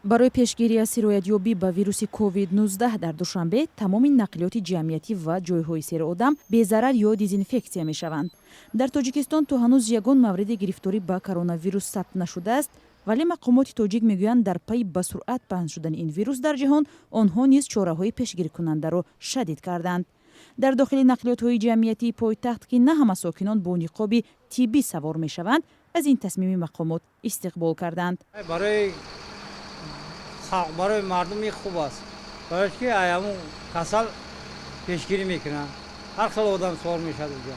барои пешгирӣ аз сироятёбӣ ба вируси COVID-19 дар Душанбе тамоми нақлиёти ҷамъиятӣ ва ҷойҳои сейри одам безарар ё дезинфексия мешаванд. Дар Тоҷикистон то ҳанӯз ягон мавриди гирифторӣ ба коронавирус сабт нашудааст, вале мақомоти тоҷик мегӯянд дар пайи ба суръат паҳн шудани ин вирус дар ҷаҳон онҳо низ чораҳои пешгирикунандаро шадид карданд. дар дохили нақлиётҳои ҷамъиятии пойтахт ки на ҳама сокинон бо ниқоби тиббӣ савор мешаванд, аз ин тасмими мақомот истиқбол карданд. барои мардуми хуб аст, барои ки аяму касал пешгирӣ мекунанд. ҳар хел одам савор мешавад инҷо.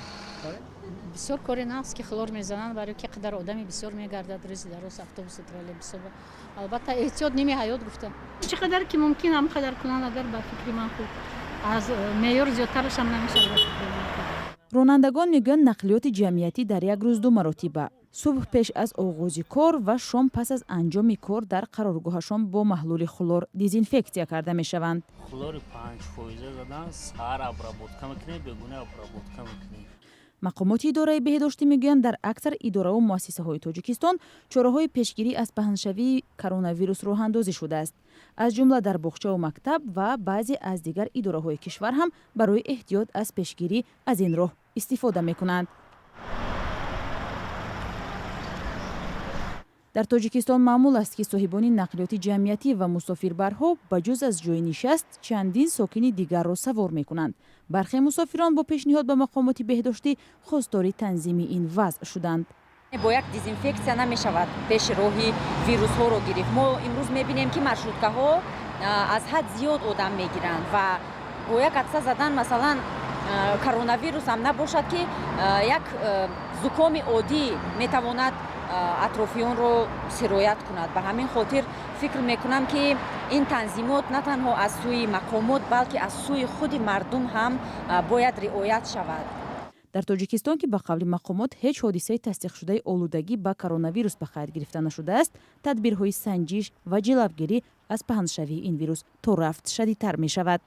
бисёр кори наст ки хлор мезананд, барои ки қадар одами бисёр мегардад рӯзи дароз автобуси троллейбусо. албатта эҳтиёт ними ҳаёт гуфта. чӣ қадар ки мумкин ҳам қадар кунанд, агар ба фикри ман хуб аз меъёр зиёдтараш ҳам намешавад. ронандагон мегӯянд нақлиёти ҷамъиятӣ дар як рӯз ду маротиба субҳ пеш аз оғози кор ва шом пас аз анҷоми кор дар қароргоҳашон бо маҳлули хлор дезинфексия карда мешаванд. хлори 5% задан сар обработка мекунем, бегуна обработка мекунем. мақомоти идораи беҳдоштӣ мегӯянд дар аксар иdoraу муассисаҳои Тоҷикистон чораҳои пешгирӣ аз паҳншавии коронавирус роҳандозӣ шудааст. аз ҷумла дар боғчаву мактаб ва баъзе аз дигар идораҳои кишвар ҳам барои эҳтиёт аз пешгирӣ аз ин роҳ истифода мекунанд. дар Тоҷикистон маъмул аст ки соҳибони нақлиёти ҷамъиятӣ ва мусофирбарҳо ба ҷуз аз ҷойи нишаст чандин сокини дигарро савор мекунанд. бархе мусофирон бо пешниҳод ба мақомоти беҳдоштӣ хостори танзими ин вазъ шуданд. бояд дезинфексия намешавад пеши роҳи вирусҳоро гирифт. мо имрӯз мебинем ки маршруткаҳо аз ҳад зиёд одам мегиранд ва бояд атса задан масалан коронавирус ҳам набошад ки як зукоми оддӣ метавонад атрофиёнро сироят кунад. ба ҳамин хотир фикр мекунам ки ин танзимот на танҳо аз сӯи мақомот балки аз сӯи худи мардум ҳам бояд риоят шавад. дар Тоҷикистон ки ба қавли мақомот ҳеҷ ҳодисаи тасдиқшудаи олудагӣ ба коронавирус ба қайд гирифта нашудааст, тадбирҳои санҷиш ва ҷилавгирӣ аз паҳншавии ин вирус то рафт шадидтар мешавад.